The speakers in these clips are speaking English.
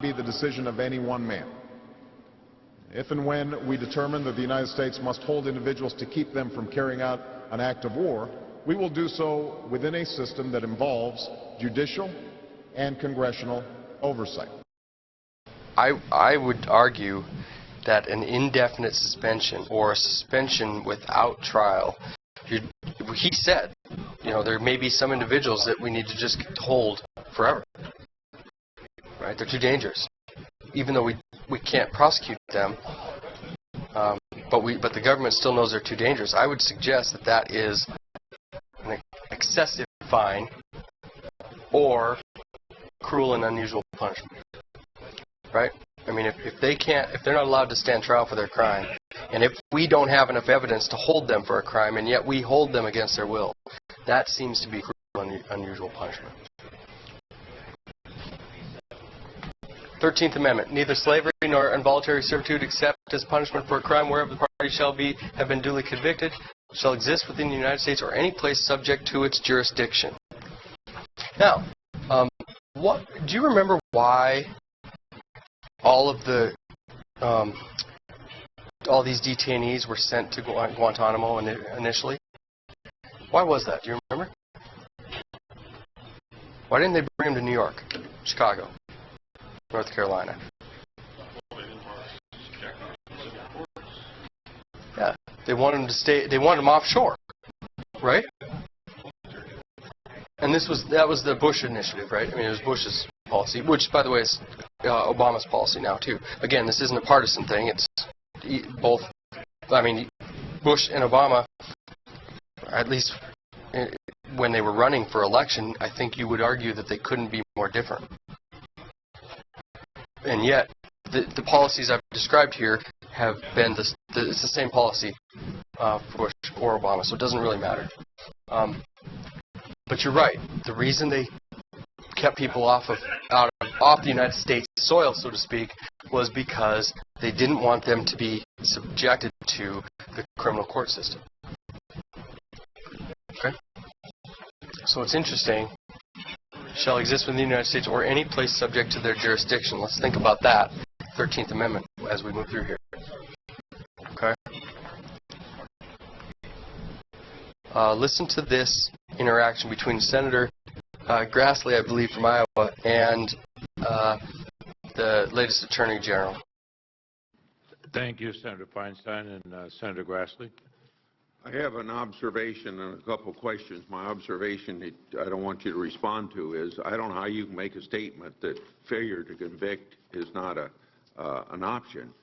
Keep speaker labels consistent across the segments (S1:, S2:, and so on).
S1: be the decision of any one man. If and when we determine that the United States must hold individuals to keep them from carrying out an act of war, we will do so within a system that involves judicial and congressional oversight.
S2: I would argue that an indefinite suspension or a suspension without trial, he said, you know, there may be some individuals that we need to just hold forever. Right? They're too dangerous. Even though we can't prosecute them, but the government still knows they're too dangerous. I would suggest that that is an excessive fine or cruel and unusual punishment. Right? I mean, if they're not allowed to stand trial for their crime, and if we don't have enough evidence to hold them for a crime, and yet we hold them against their will, that seems to be cruel and unusual punishment. 13th Amendment. Neither slavery nor involuntary servitude except as punishment for a crime whereof the party shall have been duly convicted shall exist within the United States or any place subject to its jurisdiction. Now, do you remember why all these detainees were sent to Guantanamo initially? Why was that? Do you remember? Why didn't they bring them to New York, Chicago, North Carolina? Yeah, they wanted them to stay. They wanted them offshore, right? And that was the Bush initiative, right? I mean, it was Bush's policy, which, by the way, is Obama's policy now too. Again, this isn't a partisan thing. It's both. I mean, Bush and Obama, at least when they were running for election, I think you would argue that they couldn't be more different. And yet, the policies I've described here have been it's the same policy for Bush or Obama, so it doesn't really matter. But you're right. The reason they kept people off the United States soil, so to speak, was because they didn't want them to be subjected to the criminal court system. Okay? So it's interesting. Shall exist within the United States or any place subject to their jurisdiction. Let's think about that. 13th Amendment as we move through here. Okay? Listen to this interaction between Senator Grassley, I believe, from Iowa, and the latest Attorney General.
S3: Thank you, Senator Feinstein and Senator Grassley.
S4: I have an observation and a couple of questions. My observation I don't want you to respond to is I don't know how you can make a statement that failure to convict is not an option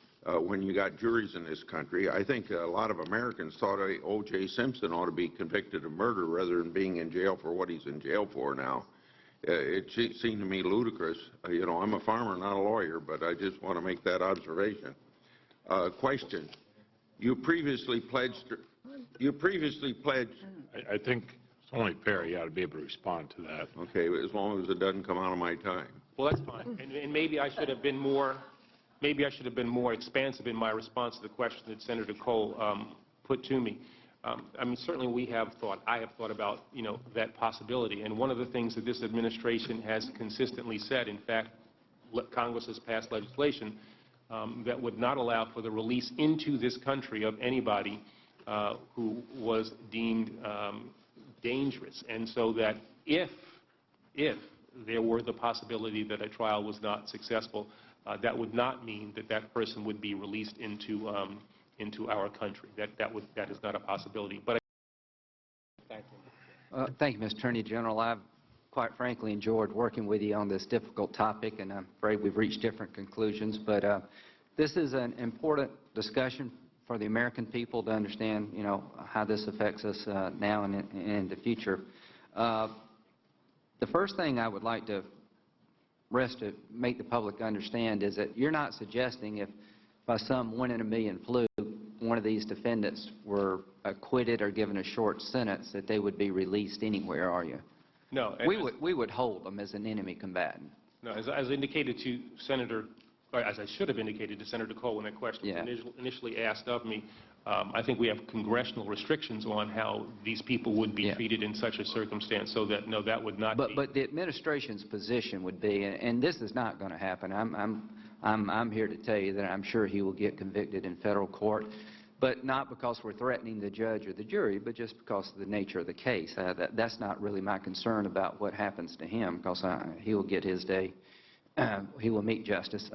S4: when you got juries in this country. I think a lot of Americans thought O.J. Simpson ought to be convicted of murder rather than being in jail for what he's in jail for now. It seemed to me ludicrous. You know, I'm a farmer, not a lawyer, but I just want to make that observation. Question. You previously pledged.
S3: I think it's only fair you ought to be able to respond to that.
S4: Okay, as long as it doesn't come out of my time.
S5: Well, that's fine. And maybe I should have been more. Maybe I should have been more expansive in my response to the question that Senator Cole put to me. I mean, certainly I have thought about, you know, that possibility. And one of the things that this administration has consistently said, in fact, Congress has passed legislation that would not allow for the release into this country of anybody who was deemed dangerous. And so that if there were the possibility that a trial was not successful, that would not mean that that person would be released into our country. That is not a possibility. But
S6: thank you, Mr. Attorney General. I've quite frankly enjoyed working with you on this difficult topic, and I'm afraid we've reached different conclusions. But this is an important discussion for the American people to understand, you know, how this affects us now and in the future. The first thing I would like to make the public understand is that you're not suggesting if by some 1 in a million fluke one of these defendants were acquitted or given a short sentence that they would be released anywhere, are you?
S5: no.
S6: We would hold them as an enemy combatant.
S5: No, as indicated to Senator, or as I should have indicated to Senator Cole when that question was initially asked of me, I think we have congressional restrictions on how these people would be treated in such a circumstance, so that, no, that would not be.
S6: But the administration's position would be, and this is not going to happen. I'm here to tell you that I'm sure he will get convicted in federal court, but not because we're threatening the judge or the jury, but just because of the nature of the case. That's not really my concern about what happens to him, because he will get his day. He will meet justice.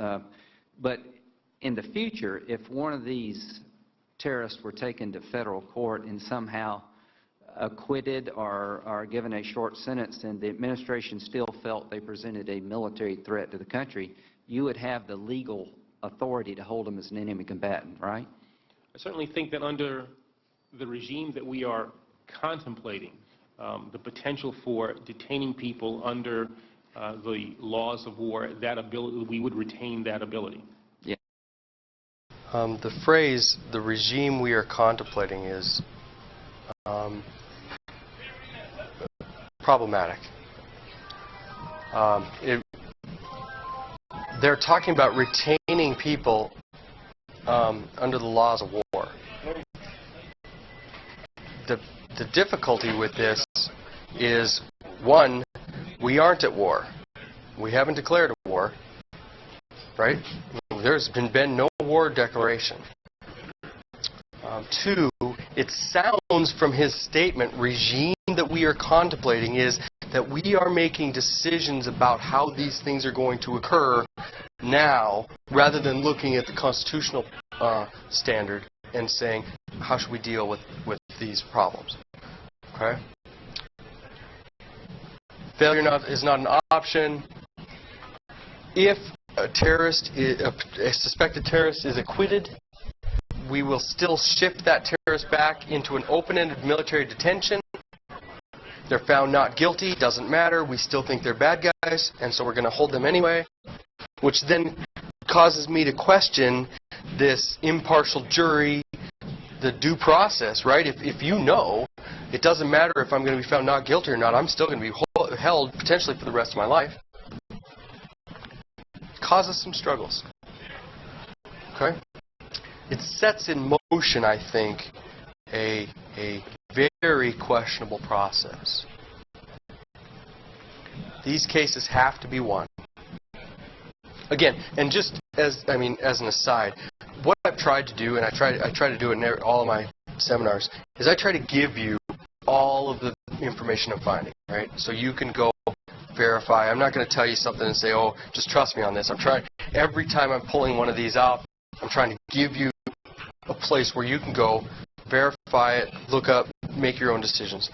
S6: But in the future, if one of these terrorists were taken to federal court and somehow acquitted or given a short sentence, and the administration still felt they presented a military threat to the country, you would have the legal authority to hold them as an enemy combatant, right?
S5: I certainly think that under the regime that we are contemplating, the potential for detaining people under the laws of war, that ability, we would retain that ability.
S2: The phrase, the regime we are contemplating, is problematic. They're talking about retaining people under the laws of war. The difficulty with this is, one, we aren't at war. We haven't declared a war, right? There's been no war declaration. Two, it sounds from his statement, regime that we are contemplating, is that we are making decisions about how these things are going to occur now, rather than looking at the constitutional standard and saying, how should we deal with these problems? Okay? Failure is not an option. If a suspected terrorist is acquitted, we will still ship that terrorist back into an open-ended military detention. They're found not guilty, doesn't matter, we still think they're bad guys, and so we're going to hold them anyway, which then causes me to question this impartial jury, the due process, right? If you know, it doesn't matter if I'm going to be found not guilty or not, I'm still going to be held potentially for the rest of my life. Causes some struggles. Okay? It sets in motion, I think, a very questionable process. These cases have to be won. Again, and just as an aside, what I've tried to do, and I try to do it in all of my seminars, is I try to give you all of the information I'm finding, right? So you can go verify. I'm not going to tell you something and say, oh, just trust me on this. I'm trying, every time I'm pulling one of these out, I'm trying to give you a place where you can go, verify it, look up, make your own decisions.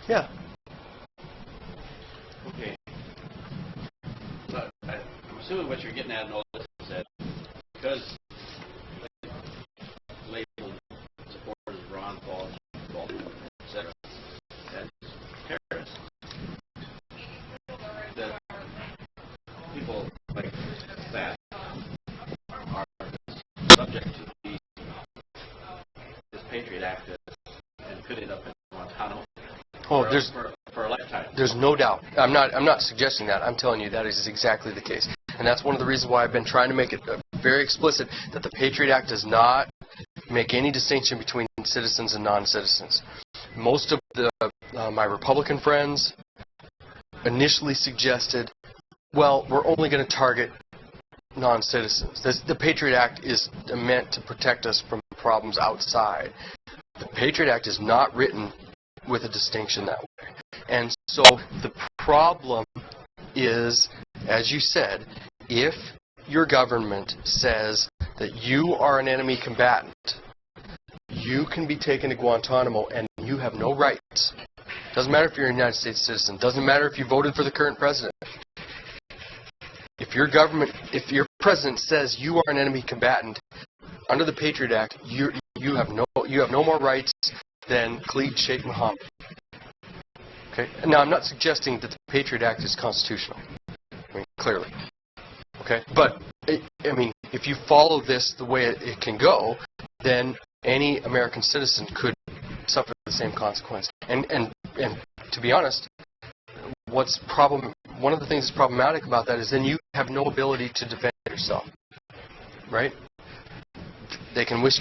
S2: Yeah.
S7: Okay. So I'm assuming what you're getting at in all this is that because labeled supporters of Ron Paul, etc., as terrorists, that people like that are subject to this Patriot Act and could end up in Guantanamo for a lifetime.
S2: There's no doubt. I'm not suggesting that. I'm telling you that is exactly the case. And that's one of the reasons why I've been trying to make it very explicit that the Patriot Act does not make any distinction between citizens and non-citizens. Most of my Republican friends initially suggested, well, we're only going to target non-citizens. The Patriot Act is meant to protect us from problems outside. The Patriot Act is not written with a distinction that way. And so the problem is, as you said, if your government says that you are an enemy combatant, you can be taken to Guantanamo and you have no rights. Doesn't matter if you're a United States citizen. Doesn't matter if you voted for the current president. If your president says you are an enemy combatant, under the Patriot Act, you have no more rights than Khalid Sheikh Mohammed. Okay? Now, I'm not suggesting that the Patriot Act is constitutional. I mean, clearly. Okay? But, if you follow this the way it can go, then any American citizen could suffer the same consequence. And to be honest, one of the things that's problematic about that is then you have no ability to defend yourself. Right? they can whisk